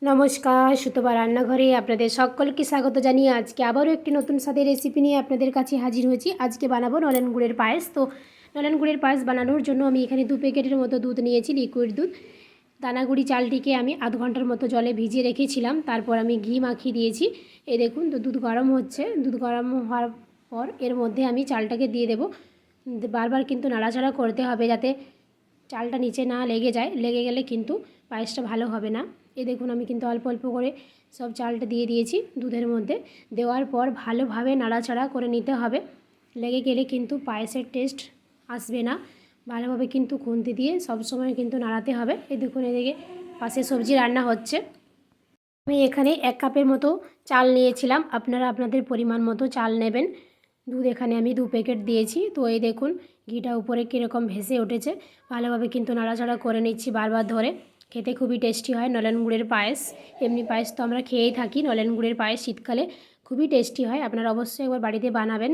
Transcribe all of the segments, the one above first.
নমস্কার, সুতপা রান্নাঘরে আপনাদের সকলকে স্বাগত জানিয়ে আজকে আবারও একটি নতুন স্বাদের রেসিপি নিয়ে আপনাদের কাছে হাজির হয়েছি। আজকে বানাবো নলেন গুড়ের পায়েস। তো নলেন গুড়ের পায়েস বানানোর জন্য আমি এখানে 2 প্যাকেটের মতো দুধ নিয়েছি, লিকুইড দুধ। দানাগুড়ি চালটিকে আমি আধ ঘন্টার মতো জলে ভিজিয়ে রেখেছিলাম, তারপর আমি ঘি মাখিয়ে দিয়েছি। এই দেখুন, তো দুধ গরম হচ্ছে। দুধ গরম হওয়ার পর এর মধ্যে আমি চালটাকে দিয়ে দেবো। বারবার কিন্তু নাড়াচাড়া করতে হবে যাতে চালটা নিচে না লেগে যায়, লেগে গেলে কিন্তু পায়েসটা ভালো হবে না। এই দেখুন, আমি কিন্তু অল্প অল্প করে সব চালটা দিয়ে দিয়েছি দুধের মধ্যে। দেওয়ার পর ভালোভাবে নাড়াচাড়া করে নিতে হবে, লেগে গেলে কিন্তু পায়েসের টেস্ট আসবে না। ভালোভাবে কিন্তু খুন্তি দিয়ে সবসময় কিন্তু নাড়াতে হবে। এই দেখুন, এদিকে পাশে সবজি রান্না হচ্ছে। আমি এখানে 1 কাপের মতো চাল নিয়েছিলাম, আপনারা আপনাদের পরিমাণ মতো চাল নেবেন। দুধ এখানে আমি 2 প্যাকেট দিয়েছি। তো এই দেখুন, ঘিটা উপরে কীরকম ভেসে উঠেছে। ভালোভাবে কিন্তু নাড়াচাড়া করে নিচ্ছি বারবার ধরে। খেতে খুবই টেস্টি হয় নলেন গুড়ের পায়েস। এমনি পায়েস তো আমরা খেয়েই থাকি, নলেন গুড়ের পায়েস শীতকালে খুবই টেস্টি হয়। আপনারা অবশ্যই একবার বাড়িতে বানাবেন।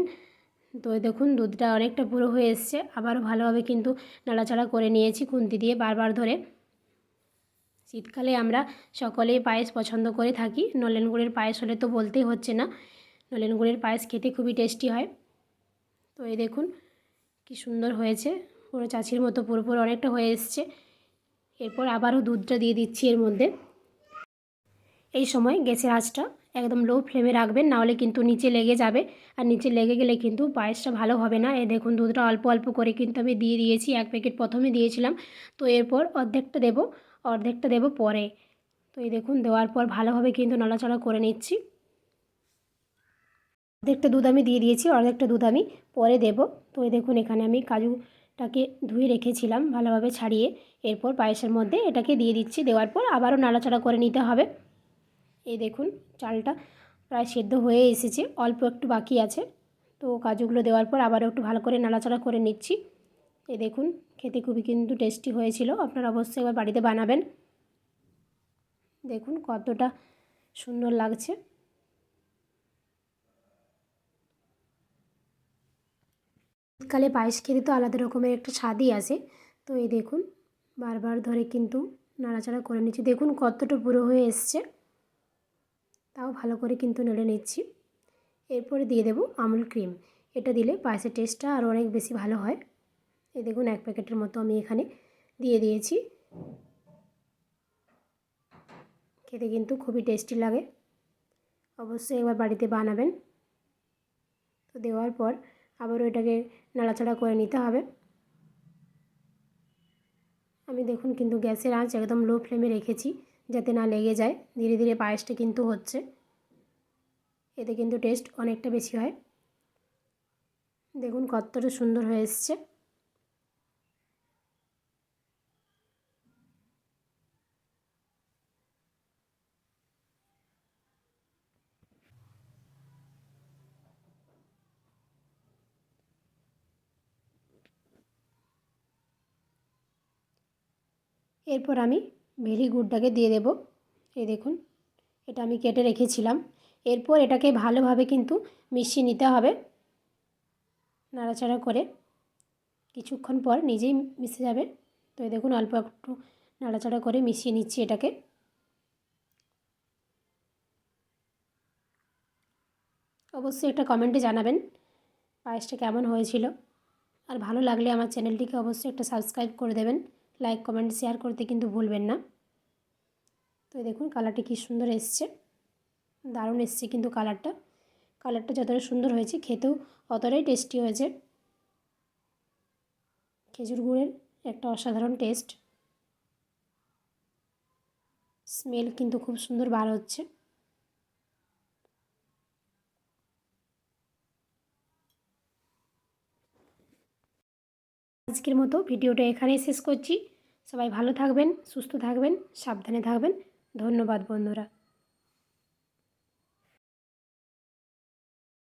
তো দেখুন, দুধটা অনেকটা পুরো হয়ে এসছে। আবারও ভালোভাবে কিন্তু নাড়াচাড়া করে নিয়েছি খুন্তি দিয়ে বারবার ধরে। শীতকালে আমরা সকলেই পায়েস পছন্দ করে থাকি। নলেন গুড়ের পায়েস হলে তো বলতেই হচ্ছে না। নলেন গুড়ের পায়েস খেতে খুবই টেস্টি হয়। তো এই দেখুন কি সুন্দর হয়েছে, পুরো চাচির মতো পুরোপুরি অনেকটা হয়ে এসছে। এরপর আবারও দুধটা দিয়ে দিচ্ছি এর মধ্যে। এই সময় গ্যাসের আঁচটা একদম লো ফ্লেমে রাখবেন, নাহলে কিন্তু নিচে লেগে যাবে। আর নিচে লেগে গেলে কিন্তু পায়েসটা ভালো হবে না। এই দেখুন, দুধটা অল্প অল্প করে কিন্তু আমি দিয়ে দিয়েছি। 1 প্যাকেট প্রথমে দিয়েছিলাম, তো এরপর অর্ধেকটা দেবো পরে। তো এই দেখুন, দেওয়ার পর ভালোভাবে কিন্তু নাড়াচাড়া করে নিচ্ছি। অর্ধেকটা দুধ আমি দিয়ে দিয়েছি, অর্ধেকটা দুধ আমি পরে দেব। তো এই দেখুন, এখানে আমি কাজুটাকে ধুয়ে রেখেছিলাম ভালোভাবে ছাড়িয়ে। এরপর পায়েসের মধ্যে এটাকে দিয়ে দিচ্ছি। দেওয়ার পর আবারও নাড়াচাড়া করে নিতে হবে। এই দেখুন, চালটা প্রায় সেদ্ধ হয়ে এসেছে, অল্প একটু বাকি আছে। তো কাজুগুলো দেওয়ার পর আবারও একটু ভালো করে নাড়াচাড়া করে নিচ্ছি। এই দেখুন, খেতে খুবই কিন্তু টেস্টি হয়েছিল। আপনারা অবশ্যই একবার বাড়িতে বানাবেন। দেখুন কতটা সুন্দর লাগছে। শীতকালে পায়েস খেতে তো আলাদা রকমের একটা স্বাদই আসে। তো এই দেখুন, বারবার ধরে কিন্তু নাড়াচাড়া করে নিচ্ছি। দেখুন কতটা পুরো হয়ে এসছে, তাও ভালো করে কিন্তু নেড়ে নিচ্ছি। এরপরে দিয়ে দেব আমুল ক্রিম। এটা দিলে পায়েসের টেস্টটা আরও অনেক বেশি ভালো হয়। এই দেখুন, 1 প্যাকেটের মতো আমি এখানে দিয়ে দিয়েছি। খেতে কিন্তু খুবই টেস্টি লাগে, অবশ্যই একবার বাড়িতে বানাবেন। তো দেওয়ার পর আবারও এটাকে নাড়াচাড়া করে নিতে হবে। আমি দেখুন কিন্তু গ্যাসের আঁচ একদম লো ফ্লেমে রেখেছি, যাতে না লেগে যায়। ধীরে ধীরে পায়েসটা কিন্তু হচ্ছে, এতে কিন্তু টেস্ট অনেকটা বেশি হয়। দেখুন কতটা সুন্দর হয়ে এসছে। এরপর আমি ভেরি গুড়টাকে দিয়ে দেব। এই দেখুন, এটা আমি কেটে রেখেছিলাম। এরপর এটাকে ভালোভাবে কিন্তু মিশিয়ে নিতে হবে নাড়াচাড়া করে। কিছুক্ষণ পর নিজেই মিশে যাবে। তো এই দেখুন, অল্প একটু নাড়াচাড়া করে মিশিয়ে নিচ্ছি এটাকে। অবশ্যই একটা কমেন্টে জানাবেন পায়েসটা কেমন হয়েছিল। আর ভালো লাগলে আমার চ্যানেলটিকে অবশ্যই একটা সাবস্ক্রাইব করে দেবেন। লাইক কমেন্ট শেয়ার করতে কিন্তু ভুলবেন না। তো দেখুন কালারটি কী সুন্দর এসছে, দারুণ এসছে কিন্তু কালারটা যতটা সুন্দর হয়েছে খেতেও অতটাই টেস্টি হয়েছে। খেজুর গুড়ের একটা অসাধারণ টেস্ট, স্মেল কিন্তু খুব সুন্দর বার হচ্ছে। আজকের মতো ভিডিওটা এখানেই শেষ করছি। সবাই ভালো থাকবেন, সুস্থ থাকবেন, সাবধানে থাকবেন। ধন্যবাদ বন্ধুরা।